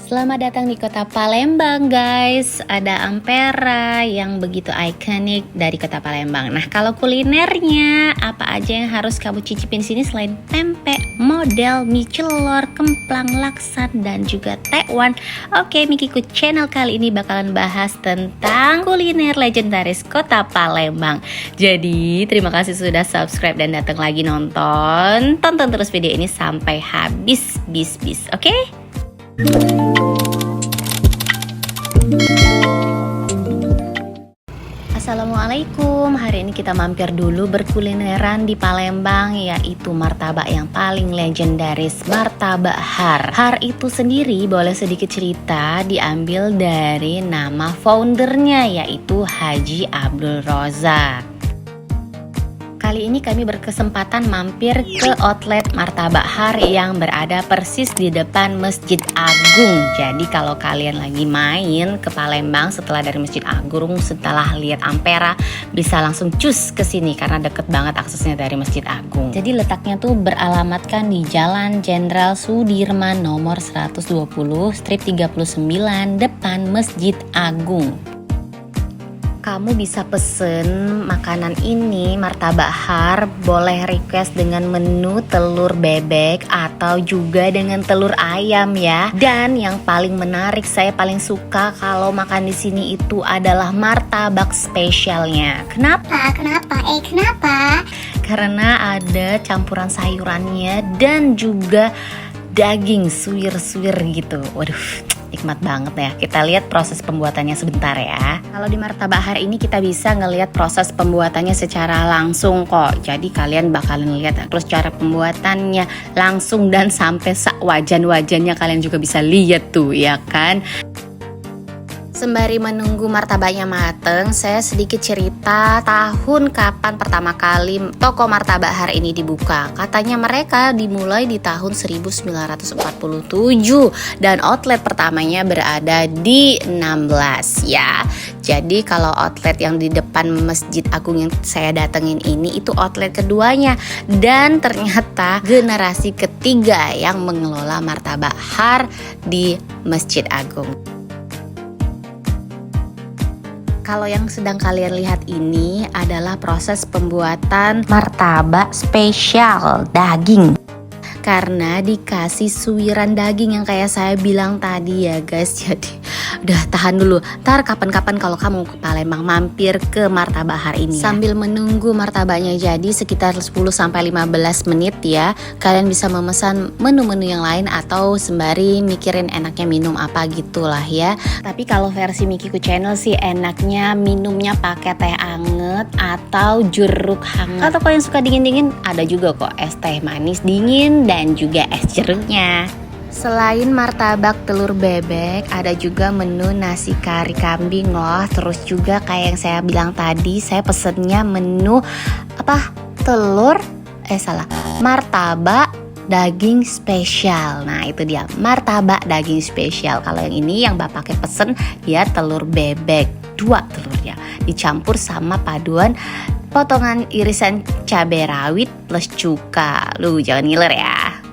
Selamat datang di kota Palembang guys. Ada Ampera yang begitu ikonik dari kota Palembang. Nah, kalau kulinernya apa aja yang harus kamu cicipin sini selain pempek, model, mie celor, kemplang, laksan, dan juga tekwan. Oke, Mikiku channel kali ini bakalan bahas tentang kuliner legendaris kota Palembang. Jadi, terima kasih sudah subscribe dan datang lagi nonton. Tonton terus video ini sampai habis bis. Oke? Assalamualaikum. Hari ini kita mampir dulu berkulineran di Palembang, yaitu martabak yang paling legendaris, martabak Har. Har itu sendiri boleh sedikit cerita diambil dari nama foundernya, yaitu Haji Abdul Rozak. Kali ini kami berkesempatan mampir ke outlet martabak Har yang berada persis di depan Masjid Agung. Jadi kalau kalian lagi main ke Palembang setelah dari Masjid Agung, setelah lihat Ampera, bisa langsung cus ke sini karena deket banget aksesnya dari Masjid Agung. Jadi letaknya tuh beralamatkan di Jalan Jenderal Sudirman nomor 120/39 depan Masjid Agung. Kamu bisa pesen makanan ini, martabak Har, boleh request dengan menu telur bebek atau juga dengan telur ayam ya. Dan yang paling menarik, saya paling suka kalau makan di sini itu adalah martabak spesialnya. Kenapa? Kenapa? Karena ada campuran sayurannya dan juga daging suwir-suwir gitu. Waduh, nikmat banget ya. Kita lihat proses pembuatannya sebentar ya. Kalau di martabak Har ini kita bisa ngelihat proses pembuatannya secara langsung kok. Jadi kalian bakalan lihat terus cara pembuatannya langsung dan sampai wajan-wajannya kalian juga bisa lihat tuh ya kan. Sembari menunggu martabaknya mateng, saya sedikit cerita tahun kapan pertama kali toko martabak Har ini dibuka. Katanya mereka dimulai di tahun 1947 dan outlet pertamanya berada di 16 ya. Jadi kalau outlet yang di depan Masjid Agung yang saya datengin ini itu outlet keduanya. Dan ternyata generasi ketiga yang mengelola martabak Har di Masjid Agung. Kalau yang sedang kalian lihat ini adalah proses pembuatan martabak spesial daging. Karena dikasih suwiran daging yang kayak saya bilang tadi ya guys. Jadi udah tahan dulu, ntar kapan-kapan kalau kamu ke Palembang mampir ke martabak Har ini ya. Sambil menunggu martabaknya jadi sekitar 10-15 menit ya, kalian bisa memesan menu-menu yang lain atau sembari mikirin enaknya minum apa gitulah ya. Tapi kalau versi Mikiku channel sih enaknya minumnya pakai teh anget atau jeruk hangat. Atau kalau yang suka dingin-dingin ada juga kok es teh manis dingin dan juga es jeruknya. Selain martabak telur bebek, ada juga menu nasi kari kambing loh. Terus juga kayak yang saya bilang tadi, saya pesennya menu martabak daging spesial. Nah itu dia, martabak daging spesial. Kalau yang ini yang bapaknya pesen ya telur bebek, 2 telurnya dicampur sama paduan potongan irisan cabai rawit plus cuka. Lu jangan ngiler ya.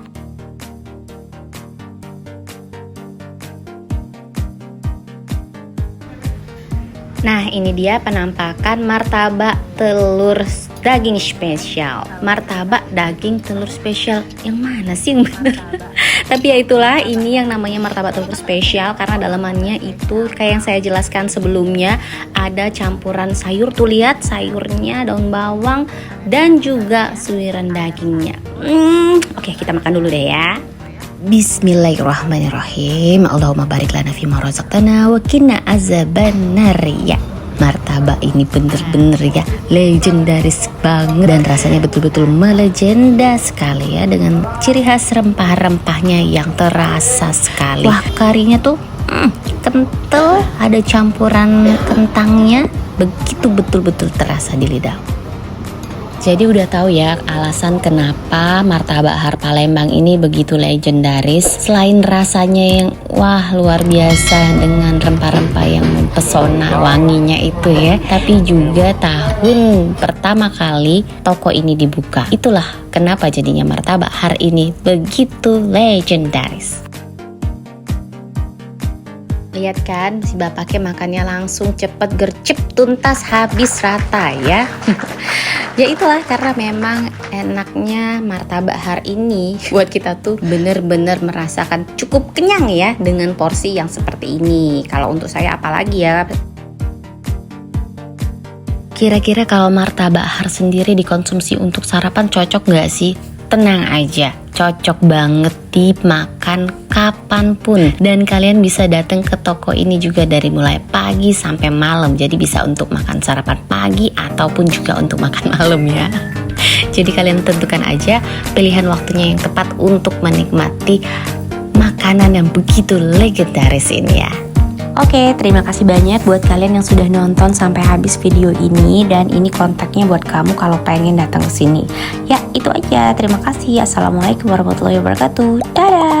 Nah ini dia penampakan martabak telur daging spesial. Martabak daging telur spesial yang mana sih yang bener? Tapi ya itulah, ini yang namanya martabak telur spesial karena dalamannya itu kayak yang saya jelaskan sebelumnya, ada campuran sayur. Tuh lihat sayurnya, daun bawang dan juga suwiran dagingnya. Oke, kita makan dulu deh ya. Bismillahirrahmanirrahim. Allahumma barik lana fima razaqtana wa qina azabannar ya. Martabak ini bener-bener ya legendaris banget dan rasanya betul-betul melegenda sekali ya, dengan ciri khas rempah-rempahnya yang terasa sekali. Wah, karinya tuh kental, ada campuran kentangnya, begitu betul-betul terasa di lidah. Jadi udah tahu ya alasan kenapa martabak Har Palembang ini begitu legendaris. Selain rasanya yang wah luar biasa dengan rempah-rempah yang mempesona wanginya itu ya, tapi juga tahun pertama kali toko ini dibuka. Itulah kenapa jadinya martabak Har ini begitu legendaris. Lihat kan, si bapaknya makannya langsung cepet gercep tuntas habis rata ya. Ya itulah karena memang enaknya martabak har ini buat kita tuh bener-bener merasakan cukup kenyang ya dengan porsi yang seperti ini. Kalau untuk saya apalagi ya. Kira-kira kalau martabak har sendiri dikonsumsi untuk sarapan cocok nggak sih? Tenang aja, cocok banget dimakan kapanpun. Dan kalian bisa datang ke toko ini juga dari mulai pagi sampai malam. Jadi bisa untuk makan sarapan pagi ataupun juga untuk makan malam ya. Jadi kalian tentukan aja pilihan waktunya yang tepat untuk menikmati makanan yang begitu legendaris ini ya. Oke, terima kasih banyak buat kalian yang sudah nonton sampai habis video ini, dan ini kontaknya buat kamu kalau pengen datang ke sini. Ya, itu aja. Terima kasih. Assalamualaikum warahmatullahi wabarakatuh. Dadah.